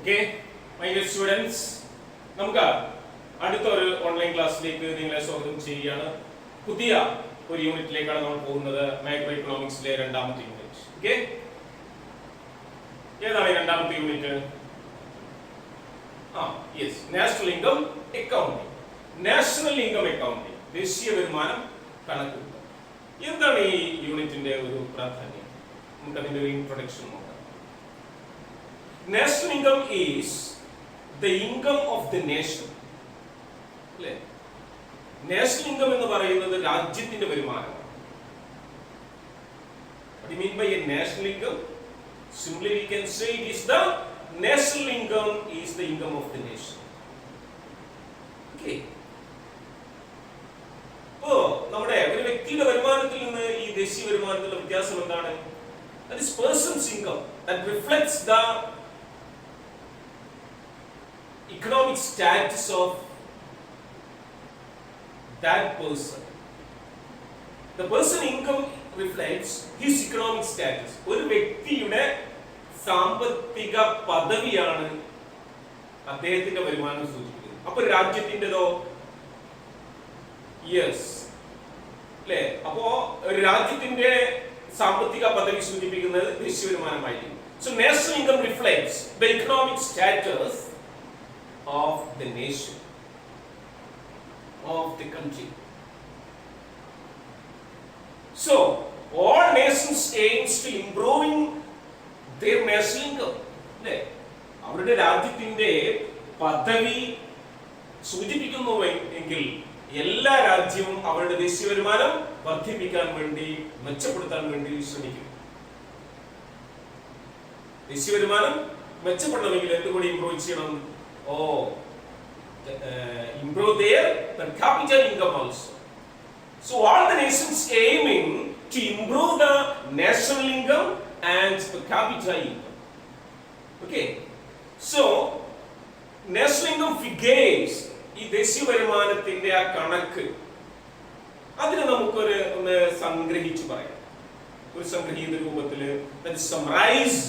Okay my dear students, നമുക്ക് അടുത്തൊരു online ക്ലാസ്സിലേക്ക് നിങ്ങളെ സ്വാഗതം ചെയ്യുകയാണ്. പുതിയ ഒരു യൂണിറ്റിലേക്കാണ് നമ്മൾ പോകുന്നത്. മാക്രോ എക്കണോമിക്സിലെ രണ്ടാമത്തെ യൂണിറ്റ്. ഓക്കെ, ഏതാണ് ഈ രണ്ടാമത്തെ unit? Yes, national income accounting. National income accounting, ദേശീയ വരുമാനം കണക്കുകൂട്ടൽ. എന്താണ് ഈ യൂണിറ്റിന്റെ ഒരു പ്രാധാന്യം? നമുക്ക് അതിന്റെ ഒരു ഇൻട്രൊഡക്ഷൻ നോക്കാം. National income is the income of the nation. അല്ലേ? നാഷണൽ ഇൻകം എന്ന് പറയുന്നത് രാജ്യത്തിന്റെ വരുമാനമാണ്. What do you mean by a national income? Simply we can say it is the national income is the income of the nation. Okay. അപ്പോൾ നമ്മുടെ ഒരു വ്യക്തിയുടെ വരുമാനത്തിൽ നിന്ന് ഈ ദേശീയ വരുമാനത്തിലുള്ള വ്യത്യാസം എന്താണ്? That is person's income that reflects the economic status of that person. The person income reflects his economic status. ഒരു വ്യക്തിയുടെ സാമ്പത്തിക പദവിയാണ് അദ്ദേഹത്തിന്റെ വരുമാനം സൂചിപ്പിക്കുന്നത്. അപ്പൊ രാജ്യത്തിന്റെതോ? യെസ്, അല്ലേ? അപ്പോ ഒരു രാജ്യത്തിന്റെ സാമ്പത്തിക പദവി സൂചിപ്പിക്കുന്നത് ദേശീയ വരുമാനമായിരിക്കും. So national income reflects the economic status of the nation, of the country. So all nations aims to improving their national income. അല്ലേ? അവരുടെ രാജ്യത്തിന്റെ പദവി സൂചിപ്പിക്കുന്നു എങ്കിൽ എല്ലാ രാജ്യവും അവരുടെ ദേശീയ വരുമാനം വർദ്ധിപ്പിക്കാൻ വേണ്ടി, മെച്ചപ്പെടുത്താൻ വേണ്ടി ശ്രമിക്കും. ദേശീയ വരുമാനം മെച്ചപ്പെടണമെങ്കിൽ എന്തുകൂടി ഇംപ്രൂവ് ചെയ്യണം? Improve their per capita income also. So all the nations aiming to improve the national income and per capita income. Okay, so national income figures, ഈ ദേശീയ വരുമാനത്തിന്റെ ആ കണക്ക്, അതിനെ നമുക്കൊരു ഒന്ന് സംഗ്രഹിച്ചു പറയാം. ഒരു സംഗ്രഹീത രൂപത്തിൽ summarize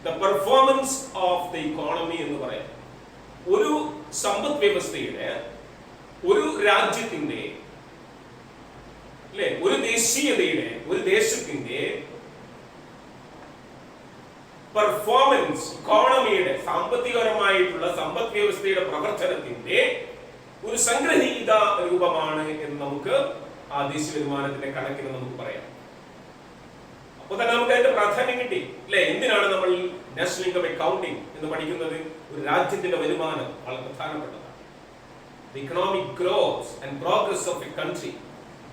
the performance of the economy എന്ന് പറയാം. ഒരു സമ്പദ് വ്യവസ്ഥയുടെ, ഒരു രാജ്യത്തിന്റെ, അല്ലെ, ഒരു ദേശീയതയുടെ, ഒരു ദേശത്തിന്റെ പെർഫോമൻസ്, ഇക്കോണമിയുടെ, സാമ്പത്തികപരമായിട്ടുള്ള സമ്പദ് വ്യവസ്ഥയുടെ പ്രവർത്തനത്തിന്റെ ഒരു സംഗ്രഹീത രൂപമാണ് എന്ന് നമുക്ക് ആ ദേശീയ വരുമാനത്തിന്റെ കണക്കിന് നമുക്ക് പറയാം. അപ്പൊ തന്നെ നമുക്ക് അതിന്റെ പ്രാധാന്യം കിട്ടി, അല്ലെ? എന്തിനാണ് നമ്മൾ നാഷണൽ ഇൻകം അക്കൗണ്ടിംഗ് എന്ന് പഠിക്കുന്നത്? ഒരു രാജ്യത്തിന്റെ വരുമാനം വളരെ പ്രധാനപ്പെട്ടതാണ്. The economic growth and progress of a country,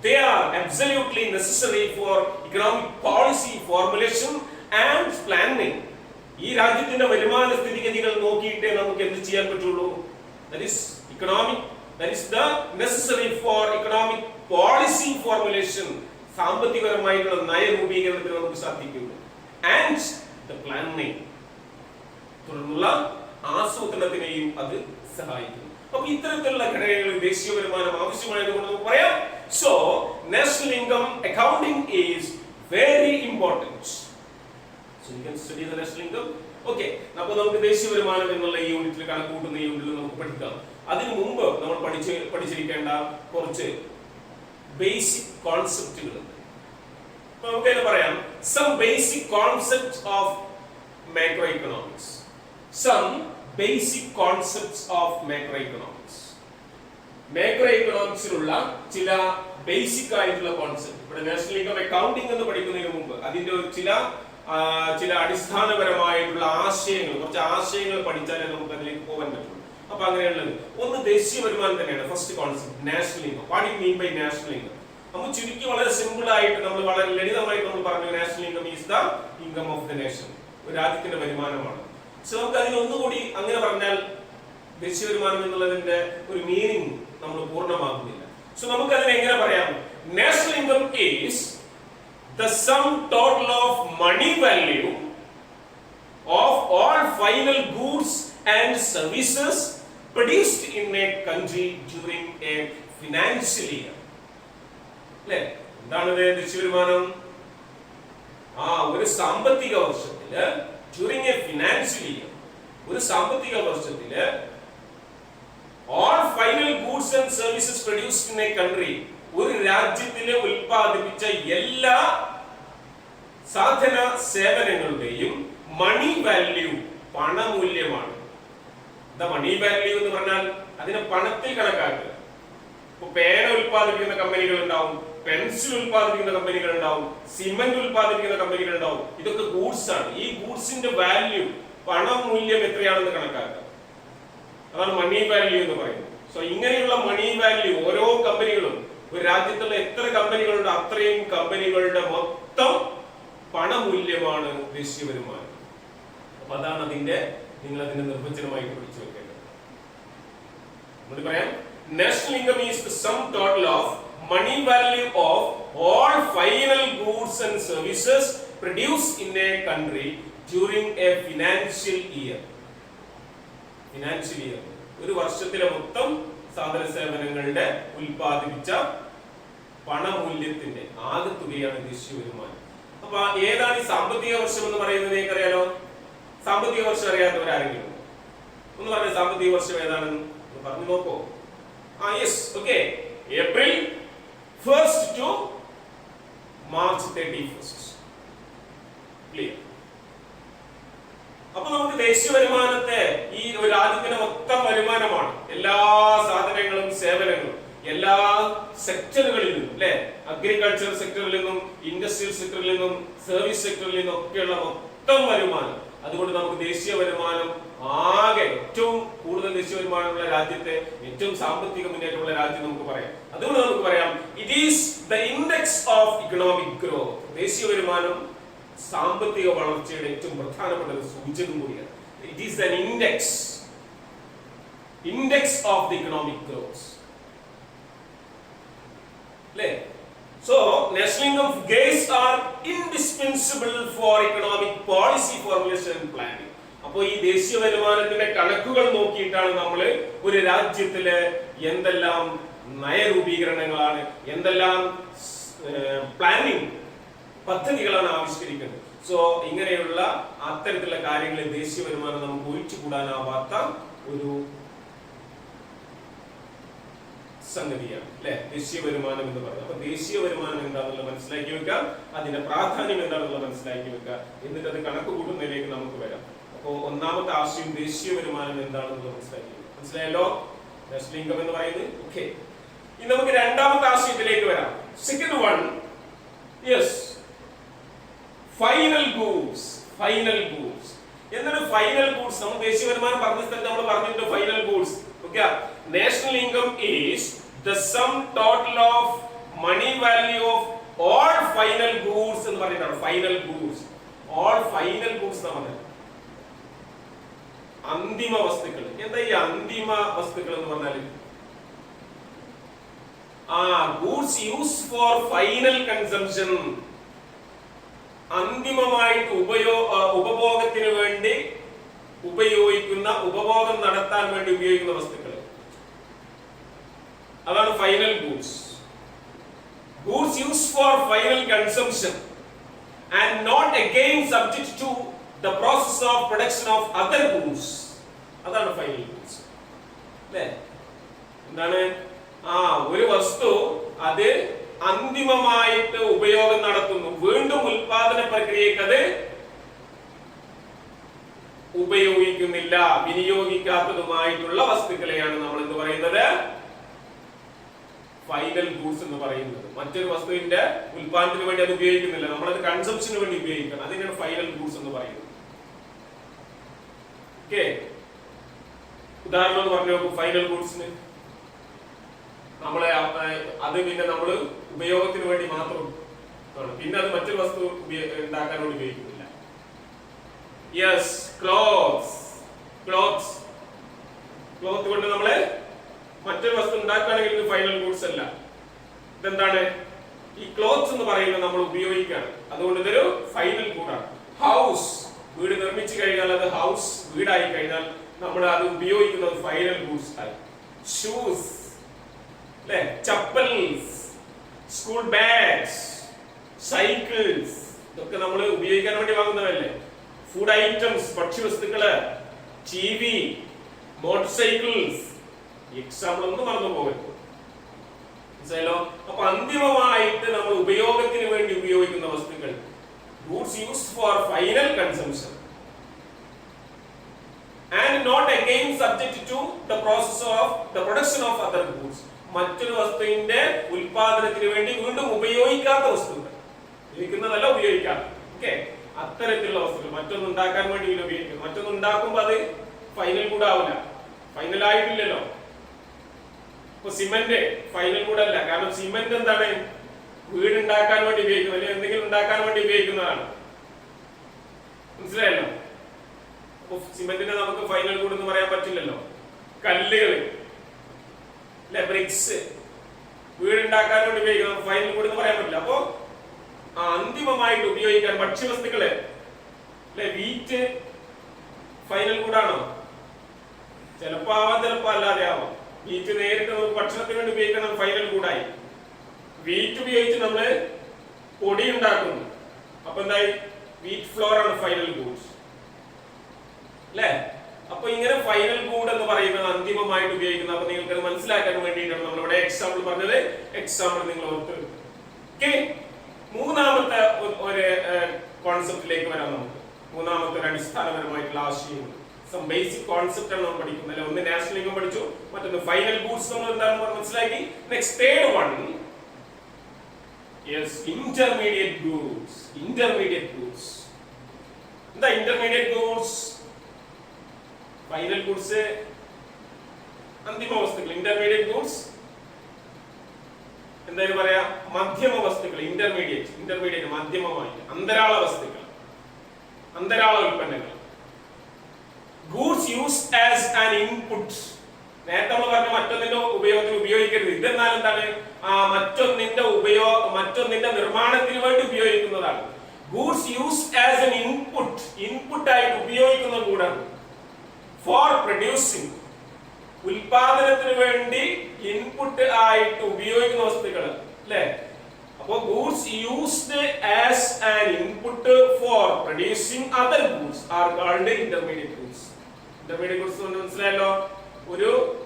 they are absolutely necessary for economic policy formulation and planning. ഈ രാജ്യത്തിന്റെ വരുമാന സ്ഥിതിഗതികൾ നോക്കിയിട്ടേ നമുക്ക് എന്ത് ചെയ്യാൻ പറ്റുള്ളൂ? That is economic, that is the necessary for economic policy formulation. സാമ്പത്തികപരമായിട്ടുള്ള നയരൂപീകരണത്തിന് നമുക്ക് സാധിക്കുള്ളൂ. And the planning, തുടർന്നുള്ള ആസൂത്രണത്തിനെയും അത് സഹായിക്കുന്നു. അപ്പൊ ഇത്തരത്തിലുള്ള ഘടകങ്ങൾ ദേശീയ വരുമാനം ആവശ്യമായതുകൊണ്ട് നമുക്ക് പറയാം. So national income accounting is very important. So you can study the national income. Okay, അപ്പോൾ നമുക്ക് ദേശീയ വരുമാനം എന്നുള്ള ഈ യൂണിറ്റിൽ കണക്കുകൂട്ടുന്ന ഈ യൂണിറ്റിൽ നമുക്ക് പഠിക്കാം. അതിനു മുമ്പ് നമ്മൾ പഠിച്ചിരിക്കേണ്ട കുറച്ച് ബേസിക് കോൺസെപ്റ്റുകൾ ഉണ്ട്. നമുക്ക് പറയാം some basic concepts of macroeconomics. Some basic concepts of macroeconomics. Macroeconomicsലുള്ള ചില ബേസിക് ആയിട്ടുള്ള കോൺസെപ്റ്റ്. ഇവിടെ നാഷണൽ ഇൻകം അക്കൗണ്ടിംഗ് എന്ന് പഠിക്കുന്നതിന് മുമ്പ് അതിന്റെ ചില അടിസ്ഥാനപരമായിട്ടുള്ള ആശയങ്ങൾ, കുറച്ച് ആശയങ്ങൾ പഠിച്ചാലേ നമുക്ക് അതിലേക്ക് പോകാൻ പറ്റുള്ളൂ. അപ്പൊ അങ്ങനെയുള്ളത് ഒന്ന് ദേശീയ വരുമാനം തന്നെയാണ്. First concept national income. What you mean by national income? നമ്മൾ ചുരുക്കി വളരെ സിമ്പിൾ ആയിട്ട്, നമ്മൾ വളരെ ലളിതമായിട്ട് നമ്മൾ പറഞ്ഞു, national income is the income of the nation. ഒരു രാജ്യത്തിന്റെ വരുമാനമാണ്. സോ നമുക്ക് അതിന് ഒന്നുകൂടി അങ്ങനെ പറഞ്ഞാൽ ദേശീയ വരുമാനം എന്നുള്ളതിന്റെ ഒരു മീനിങ് നമ്മൾ പൂർണ്ണമാകുന്നില്ല. സോ നമുക്ക് അതിനെ എങ്ങനെ പറയാം? National income is the sum total of money value of all final goods and services produced in a country during a financial year. അല്ലേ? എന്താണ് ദേശീയ വരുമാനം? ഒരു സാമ്പത്തിക വർഷത്തില് during a financial year ഒരു സാമ്പത്തിക വർഷത്തില് all final goods and services produced in a country, ഒരു രാജ്യത്തിലെ ഉൽപ്പാദിപ്പിച്ച എല്ലാ സാധന സേവനങ്ങളുടെയും മണി വാല്യൂ, പണമൂല്യമാണ്. എന്താ മണി വാല്യൂ എന്ന് പറഞ്ഞാൽ? അതിനെ പണത്തിൽ കണക്കാക്കുക. ഇപ്പൊ പേന ഉൽപ്പാദിപ്പിക്കുന്ന കമ്പനികൾ ഉണ്ടാവും, പെൻസിൽ ഉൽപ്പാദിപ്പിക്കുന്ന കമ്പനികൾ ഉണ്ടാവും, സിമന്റ് ഉൽപ്പാദിപ്പിക്കുന്ന കമ്പനികൾ ഉണ്ടാവും. ഇതൊക്കെ ഗൂഡ്സ് ആണ്. ഈ ഗൂഡ്സിന്റെ വാല്യൂ, പണമൂല്യം എത്രയാണെന്ന് കണക്കാക്കുക. അതാണ് മണി വാല്യൂ എന്ന് പറയുന്നത്. സോ ഇങ്ങനെയുള്ള മണി വാല്യൂ ഓരോ കമ്പനികളും, ഒരു രാജ്യത്തുള്ള എത്ര കമ്പനികളുണ്ട് അത്രയും കമ്പനികളുടെ മൊത്തം പണമൂല്യമാണ് ദേശീയ വരുമാനം. അപ്പൊ അതാണ് അതിന്റെ, നിങ്ങൾ അതിന്റെ നിർവചനമായിട്ട് പഠിച്ചു വെക്കേണ്ടത്. നമ്മൾ പറയാം, national income is the sum total of money value of all final goods and services produced in a country during a financial year. Financial year, ഒരു വർഷത്തിലെ മൊത്തം സാധന സേവനങ്ങളുടെ ഉൽപ്പാദിപ്പിച്ച പണമൂല്യത്തിന്റെ ആകെത്തുകയാണ് ദേശീയ വരുമാനം. അപ്പൊ ഏതാണ് ഈ സാമ്പത്തിക വർഷം എന്ന് പറയുന്നത്? നിങ്ങൾക്കറിയാലോ. സാമ്പത്തിക വർഷം അറിയാത്തവരാരെങ്കിലും ഒന്ന് പറഞ്ഞ സാമ്പത്തിക വർഷം ഏതാണെന്ന് പറഞ്ഞു നോക്കോ. Yes, okay. April 1st to March 31st. Clear. അപ്പൊ നമുക്ക് ദേശീയ വരുമാനത്തെ, ഈ ഒരു രാജ്യത്തിന്റെ മൊത്തം വരുമാനമാണ്, എല്ലാ സാധനങ്ങളും സേവനങ്ങളും എല്ലാ സെക്ടറുകളിൽ നിന്നും, അല്ലെ, അഗ്രികൾച്ചർ സെക്ടറിൽ നിന്നും, ഇൻഡസ്ട്രിയൽ സെക്ടറിൽ നിന്നും, സർവീസ് സെക്ടറിൽ നിന്നും ഒക്കെയുള്ള മൊത്തം വരുമാനം. അതുകൊണ്ട് നമുക്ക് ദേശീയ വരുമാനം ആകെ ഏറ്റവും കൂടുതൽ ദേശീയ വരുമാനമുള്ള രാജ്യത്തെ, ഏറ്റവും സാമ്പത്തിക മുന്നേറ്റമുള്ള രാജ്യം നമുക്ക് പറയാം. അതുകൊണ്ട് നമുക്ക് പറയാം, it is the index of economic growth. ദേശീയ വരുമാനം സാമ്പത്തിക വളർച്ചയുടെ ഏറ്റവും പ്രധാനപ്പെട്ട ഒരു സൂചകം കൂടിയാണ്. It is an index of the economic growth. അല്ലേ? So, national income figures are indispensable for economic policy formulation and planning. അപ്പോൾ ഈ ദേശീയ വരുമാനത്തിന്റെ കണക്കുകൾ നോക്കിയിട്ടാണ് നമ്മൾ ഒരു രാജ്യത്തിലെ എന്തെല്ലാം നയരൂപീകരണങ്ങളാണ്, എന്തെല്ലാം പ്ലാനിംഗ് പദ്ധതികളാണ് ആവിഷ്കരിക്കുന്നത്. സോ ഇങ്ങനെയുള്ള അത്തരത്തിലുള്ള കാര്യങ്ങളിൽ ദേശീയ വരുമാനം നമുക്ക് ഒഴിച്ചുകൂടാനാവാത്ത ഒരു സംഗതിയാണ്, അല്ലെ, ദേശീയ വരുമാനം എന്ന് പറയുന്നത്. അപ്പൊ ദേശീയ വരുമാനം എന്താണെന്നുള്ളത് മനസ്സിലാക്കി വെക്കുക, അതിന്റെ പ്രാധാന്യം എന്താണെന്നുള്ളത് മനസ്സിലാക്കി വെക്കുക, എന്നിട്ട് അത് കണക്ക് കൂട്ടുന്നതിലേക്ക് നമുക്ക് വരാം. അപ്പോ ഒന്നാമത്തെ ആശയം ദേശീയ വരുമാനം എന്താണെന്നുള്ളത് മനസ്സിലാക്കി. മനസ്സിലായല്ലോ നാഷണൽ ഇൻകം എന്ന് പറയുന്നത്. ഓക്കെ, ഇനി നമുക്ക് രണ്ടാമത്തെ ആശയത്തിലേക്ക് വരാം. Second one, yes, final goods. Final goods എന്താണ് ഫൈനൽ ഗൂഡ്സ്? നമ്മൾ ദേശീയ വരുമാനം പറഞ്ഞ സ്ഥലത്ത് നമ്മൾ പറഞ്ഞിട്ടുണ്ട് final goods. Okay, national income is the sum total of money value of all final goods എന്ന് പറഞ്ഞിട്ടാണ്. Final goods, all final goods എന്ന് പറഞ്ഞാൽ അന്തിമ വസ്തുക്കൾ. എന്താ ഈ അന്തിമ വസ്തുക്കൾ എന്ന് പറഞ്ഞാൽ? Goods use for final consumption. അന്തിമമായിട്ട് ഉപഭോഗത്തിന് വേണ്ടി ഉപയോഗിക്കുന്ന, ഉപഭോഗം നടത്താൻ വേണ്ടി ഉപയോഗിക്കുന്ന വസ്തുക്കൾ, അതാണ് final goods. Goods use for final consumption and not again subject to the process of production of other goods. അതാണ് ഫൈനൽ ഗൂഡ്സ്. അല്ലേ? എന്താണ്? ഒരു വസ്തു അത് അന്തിമമായിട്ട് ഉപയോഗം നടത്തുന്നു, വീണ്ടും ഉൽപാദന പ്രക്രിയക്ക് അത് ഉപയോഗിക്കുന്നില്ല, വിനിയോഗിക്കാത്തതുമായിട്ടുള്ള വസ്തുക്കളെയാണ് നമ്മൾ എന്ത് പറയുന്നത്? ഫൈനൽ ഗൂഡ്സ് എന്ന് പറയുന്നത്. മറ്റൊരു വസ്തുവിന്റെ ഉൽപാദനത്തിന് വേണ്ടി അത് ഉപയോഗിക്കുന്നില്ല, നമ്മളത് കൺസംപ്ഷന് വേണ്ടി ഉപയോഗിക്കണം. അതിനാണ് ഫൈനൽ ഗൂഡ്സ് എന്ന് പറയുന്നത്. ഓക്കെ, ഉദാഹരണം എന്ന് പറഞ്ഞു നോക്കൂ. ഫൈനൽ ഗൂഡ്സിന് നമ്മളെ അത് പിന്നെ നമ്മൾ ഉപയോഗത്തിന് വേണ്ടി മാത്രം ആണ്, പിന്നെ അത് മറ്റൊരു വസ്തു ഉണ്ടാക്കാൻ വേണ്ടി ഉപയോഗിക്കുന്നില്ല. Yes, clothes. ക്ലോത്ത് കൊണ്ട് നമ്മള് മറ്റൊരു വസ്തു ഉണ്ടാക്കുകയാണെങ്കിൽ ഇത് ഫൈനൽ ഗൂഡ്സ് അല്ല. ഇതെന്താണ്? ഈ ക്ലോത്ത്സ് എന്ന് പറയുന്നത് നമ്മൾ ഉപയോഗിക്കുകയാണ്, അതുകൊണ്ട് ഇതൊരു ഫൈനൽ ഗൂഡാണ്. ഹൗസ്, വീട് നിർമ്മിച്ചു കഴിഞ്ഞാൽ, അത് ഹൗസ് വീടായി കഴിഞ്ഞാൽ നമ്മൾ അത് ഉപയോഗിക്കുന്നത് ഫൈനൽ ഗൂഡ്സ് ആയി. ഷൂസ്, അല്ലെ, ചപ്പൽസ്, സ്കൂൾ ബാഗ്സ്, സൈക്കിൾസ്, ഇതൊക്കെ നമ്മൾ ഉപയോഗിക്കാൻ വേണ്ടി വാങ്ങുന്നതല്ലേ. ഫുഡ് ഐറ്റംസ്, ഭക്ഷ്യവസ്തുക്കള്, TV, motorcycles. എക്സാമ്പിൾ ഒന്നും മറന്നു പോകരുത്. മനസ്സിലായല്ലോ? അപ്പൊ അന്തിമമായിട്ട് നമ്മൾ ഉപയോഗത്തിന് വേണ്ടി ഉപയോഗിക്കുന്ന വസ്തുക്കൾ, goods used for final consumption and not again subject to the process of the production of other goods. മറ്റൊരു വസ്തുവിന്റെ ഉൽപാദനത്തിന് വേണ്ടി വീണ്ടും ഉപയോഗിക്കാത്ത വസ്തുക്കൾ, ഉപയോഗിക്കുന്നതല്ല ഉപയോഗിക്കാത്ത, ഓക്കെ, അത്തരത്തിലുള്ള വസ്തുക്കൾ. മറ്റൊന്നും ഉണ്ടാക്കാൻ വേണ്ടി ഉപയോഗിക്കുന്നു. മറ്റൊന്നും ഉണ്ടാക്കുമ്പോൾ അത് ഫൈനൽ ഗുഡ് ആവില്ല, ഫൈനൽ ആയിട്ടില്ലല്ലോ. ഇപ്പൊ സിമന്റ് ഫൈനൽ ഗുഡ് അല്ല. കാരണം സിമന്റ് എന്താണ്? വീട് ഉണ്ടാക്കാൻ വേണ്ടി ഉപയോഗിക്കുന്നത്, അല്ലെങ്കിൽ എന്തെങ്കിലും ഉണ്ടാക്കാൻ വേണ്ടി ഉപയോഗിക്കുന്നതാണ്. മനസ്സിലായല്ലോ? അപ്പൊ സിമന്റിനെ നമുക്ക് ഫൈനൽ ഗുഡ് എന്ന് പറയാൻ പറ്റില്ലല്ലോ. കല്ലുകൾ, ബ്രിക്സ്, വീടുണ്ടാക്കാൻ വേണ്ടി ഉപയോഗിക്കുന്നത് ഫൈനൽ ഗുഡ് എന്ന് പറയാൻ പറ്റില്ല. അപ്പോ അന്തിമമായിട്ട് ഉപയോഗിക്കാൻ ഭക്ഷ്യവസ്തുക്കള്, വീറ്റ് ഫൈനൽ ഗുഡാണോ? ചിലപ്പോ ആവാം, ചിലപ്പോ അല്ലാതെ ആവാം. വീറ്റ് നേരിട്ട് നമുക്ക് ഭക്ഷണത്തിന് വേണ്ടി ഉപയോഗിക്കണം, ഫൈനൽ ഗുഡായി. വീറ്റ് ഉപയോഗിച്ച് നമ്മള് പൊടി ഉണ്ടാക്കുന്നു, അപ്പൊ എന്തായി? വീറ്റ് ഫ്ലോർ ആണ് ഫൈനൽ ഗുഡ്സ്, അല്ലേ? അപ്പൊ ഇങ്ങനെ ഫൈനൽ ഗുഡ് എന്ന് പറയുന്നത് അന്തിമമായിട്ട് ഉപയോഗിക്കുന്നത്. അപ്പൊ നിങ്ങൾക്ക് അത് മനസ്സിലാക്കാൻ വേണ്ടിയിട്ടാണ് നമ്മളിവിടെ എക്സാമ്പിൾ പറഞ്ഞത്. എക്സാമ്പിൾ നിങ്ങൾ ഓർത്ത്. ഓക്കെ, മൂന്നാമത്തെ ഒരു കോൺസെപ്റ്റിലേക്ക് വരാം. നമുക്ക് മൂന്നാമത്തെ ഒരു അടിസ്ഥാനപരമായിട്ടുള്ള ആശയം, സം ബേസിക് കോൺസെപ്റ്റ് ആണ് നമ്മൾ പഠിക്കുന്നത്. ഒന്ന് നാഷണൽ ഇൻകം പഠിച്ചു, മറ്റൊന്ന് ഫൈനൽ ഗുഡ്സ് നമ്മൾ എന്താണെന്ന് മനസ്സിലാക്കി. Next third one, yes, intermediate goods. Intermediate goods എന്താ? ഇന്റർമീഡിയറ്റ് ഗുഡ്സ്, ഫൈനൽ ഗുഡ്സ് അന്തിമ വസ്തുക്കൾ. ഇന്റർമീഡിയറ്റ് ഗുഡ്സ് എന്തായാലും പറയാ, മധ്യമ വസ്തുക്കൾ. ഇന്റർമീഡിയറ്റ് മധ്യമമായി, അന്തരാള വസ്തുക്കൾ, അന്തരാള ഉൽപ്പന്നങ്ങൾ. Goods used as an input. നേരത്തെ നമ്മൾ പറഞ്ഞ മറ്റൊന്നിന്റെ ഉപയോഗത്തിന് ഉപയോഗിക്കരുത്. ഇതെന്നാൽ എന്താണ്? മറ്റൊന്നിന്റെ നിർമ്മാണത്തിന് വേണ്ടി ഉപയോഗിക്കുന്നതാണ്. Goods used as an input, input ആയിട്ട് ഉപയോഗിക്കുന്ന ഗൂഡാണ്. ഫോർ പ്രൊഡ്യൂസിംഗ്, ഉൽപാദനത്തിന് വേണ്ടി ഇൻപുട്ട് ആയിട്ട് ഉപയോഗിക്കുന്ന വസ്തുക്കൾ, അല്ലേ? അപ്പോൾ goods used as an input for producing other goods are called intermediate goods. Intermediate goods എന്ന് മനസ്സിലായല്ലോ?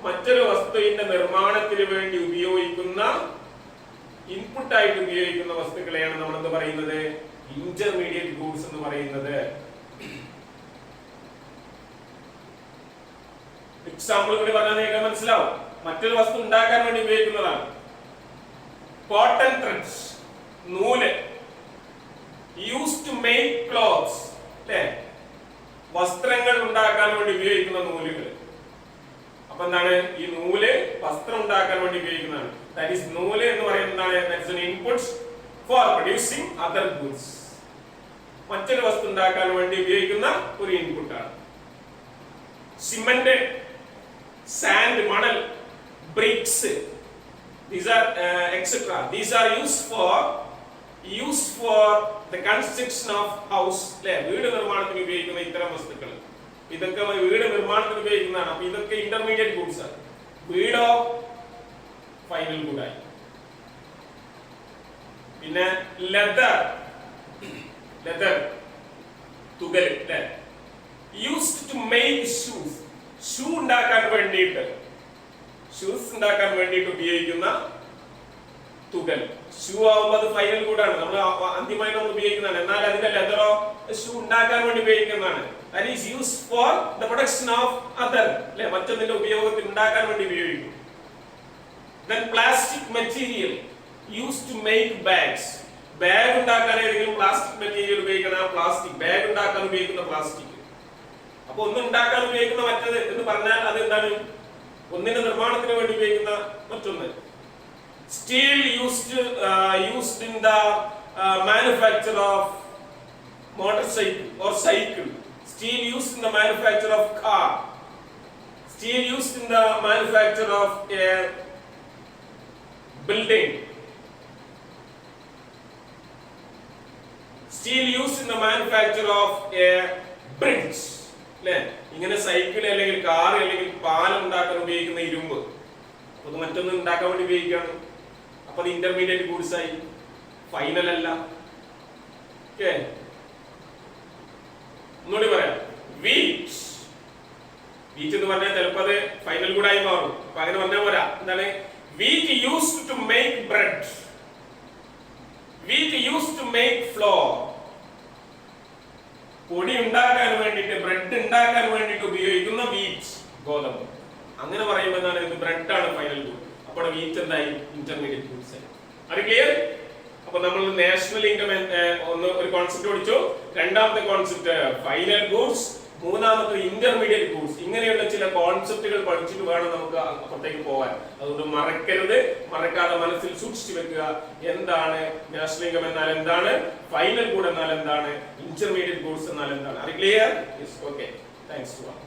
മറ്റൊരു വസ്തുവിന്റെ നിർമ്മാണത്തിന് വേണ്ടി ഉപയോഗിക്കുന്ന, ഇൻപുട്ട് ആയിട്ട് ഉപയോഗിക്കുന്ന വസ്തുക്കളെയാണ് നമ്മൾ എന്ത് പറയുന്നത്? ഇന്റർമീഡിയറ്റ് ഗൂഡ്സ് എന്ന് പറയുന്നത്. എക്സാമ്പിൾ കൂടി പറഞ്ഞാൽ നിങ്ങൾക്ക് മനസ്സിലാവും. മറ്റൊരു വസ്തു ഉണ്ടാക്കാൻ വേണ്ടി ഉപയോഗിക്കുന്നതാണ്. കോട്ടൺ ത്രെഡ്സ്, നൂല്. യൂസ്ഡ് ടു മേക്ക് ക്ലോത്ത്സ്, അല്ലേ? വസ്ത്രങ്ങൾ ഉണ്ടാക്കാൻ വേണ്ടി ഉപയോഗിക്കുന്ന നൂലുകൾ. അപ്പൊ എന്താണ്? ഈ നൂല് വസ്ത്രം ഉണ്ടാക്കാൻ വേണ്ടി ഉപയോഗിക്കുന്നതാണ്. ദാറ്റ് ഈസ്, നൂല് എന്ന് പറയുന്നതാണ് that's an input for producing other goods. മറ്റൊരു വസ്തു ഉണ്ടാക്കാൻ വേണ്ടി ഉപയോഗിക്കുന്ന ഒരു ഇൻപുട്ടാണ്. Cement, sand, manal, bricks, these are etc. These are used for the construction of house. വീട് നിർമ്മാണത്തിന് ഉപയോഗിക്കുന്ന ഇത്തരം വസ്തുക്കൾ, ഇതൊക്കെ വീട് നിർമ്മാണത്തിന് ഉപയോഗിക്കുന്നതാണ്. അപ്പൊ ഇതൊക്കെ ഇന്റർമീഡിയറ്റ് ഗുഡ്സ് ആണ്. വീടോ ഫൈനൽ ഗുഡായി. പിന്നെ ലെതർ, തുകൽ, used to make shoes. Shoe ഉണ്ടാക്കാൻ വേണ്ടിയിട്ട്, ഷൂസ് ഉണ്ടാക്കാൻ വേണ്ടിയിട്ട് ഉപയോഗിക്കുന്ന തുകൽ. ഷൂ ആവുമ്പോൾ അത് ഫൈനൽ ഗുഡാണ്, നമ്മൾ അന്തിമമായിട്ട് നമ്മൾ ഉപയോഗിക്കുന്നതാണ്. എന്നാൽ അതിന്റെ ലെതറോ ഷൂ ഉണ്ടാക്കാൻ വേണ്ടി ഉപയോഗിക്കുന്നതാണ്. That is used for the production of other, അല്ലെ? മറ്റൊന്നിന്റെ ഉപയോഗത്തിൽ ഉണ്ടാക്കാൻ വേണ്ടി ഉപയോഗിക്കും. Then plastic material used to make bags. Bag ഉണ്ടാക്കാൻ ഏതെങ്കിലും പ്ലാസ്റ്റിക് മെറ്റീരിയൽ ഉപയോഗിക്കുന്ന പ്ലാസ്റ്റിക്, ബാഗ് ഉണ്ടാക്കാൻ ഉപയോഗിക്കുന്ന പ്ലാസ്റ്റിക്. അപ്പൊ ഒന്ന് ഉണ്ടാക്കാൻ ഉപയോഗിക്കുന്ന മറ്റത് എന്ന് പറഞ്ഞാൽ അത് എന്താണ്? ഒന്നിന്റെ നിർമ്മാണത്തിന് വേണ്ടി ഉപയോഗിക്കുന്ന മറ്റൊന്ന്. Steel used in the manufacture of motorcycle or cycle. Steel used in the manufacture of car. Steel used in the manufacture of a building. Steel used in the manufacture of a bridge. ഇങ്ങനെ cycle അല്ലെങ്കിൽ car അല്ലെങ്കിൽ പാലം ഉണ്ടാക്കാൻ ഉപയോഗിക്കുന്ന ഇരുമ്പ്, അത് മറ്റൊന്നും ഉണ്ടാക്കാൻ വേണ്ടി ഉപയോഗിക്കുകയാണ്. അപ്പൊ അത് ഇന്റർമീഡിയറ്റ് ഗൂഡ്സ് ആയി, ഫൈനൽ അല്ല. ഒന്നുകൂടി പറയാം. വീറ്റ് എന്ന് പറഞ്ഞാൽ ചിലപ്പോൾ അത് ഫൈനൽ ഗുഡായി മാറും. അപ്പൊ അങ്ങനെ പറഞ്ഞാൽ പോരാ. എന്താണ്? Wheat used to make bread, wheat used to make flour. പൊടി ഉണ്ടാക്കാൻ വേണ്ടിയിട്ട്, ബ്രെഡ് ഉണ്ടാക്കാൻ വേണ്ടിയിട്ട് ഉപയോഗിക്കുന്ന വീറ്റ്, ഗോതമ്പ്. അങ്ങനെ പറയുമ്പോൾ എന്താണ്? ഇത് ബ്രെഡ് ആണ് ഫൈനൽ ഗുഡ്. അപ്പോൾ വീറ്റ് എന്തായി? ഇന്റർമീഡിയറ്റ് ഗുഡ്സ് ആയി. അത് ക്ലിയർ? അപ്പൊ നമ്മൾ നാഷണൽ ഇൻകം ഒരു കോൺസെപ്റ്റ് പഠിച്ചു. രണ്ടാമത്തെ കോൺസെപ്റ്റ് ഫൈനൽ ഗുഡ്സ്, മൂന്നാമത്തെ ഇന്റർമീഡിയറ്റ് ഗുഡ്സ്. ഇങ്ങനെയുള്ള ചില കോൺസെപ്റ്റുകൾ പഠിച്ചിട്ട് വേണം നമുക്ക് അപ്പുറത്തേക്ക് പോകാൻ. അതുകൊണ്ട് മറക്കരുത്, മറക്കാതെ മനസ്സിൽ സൂക്ഷിച്ചു വെക്കുക. എന്താണ് നാഷണൽ ഇൻകം എന്നാൽ എന്താണ്, ഫൈനൽ ഗുഡ് എന്നാൽ എന്താണ്, ഇന്റർമീഡിയറ്റ് ഗുഡ്സ് എന്നാൽ എന്താണ്. അത് clear? Yes, okay. Thanks to all.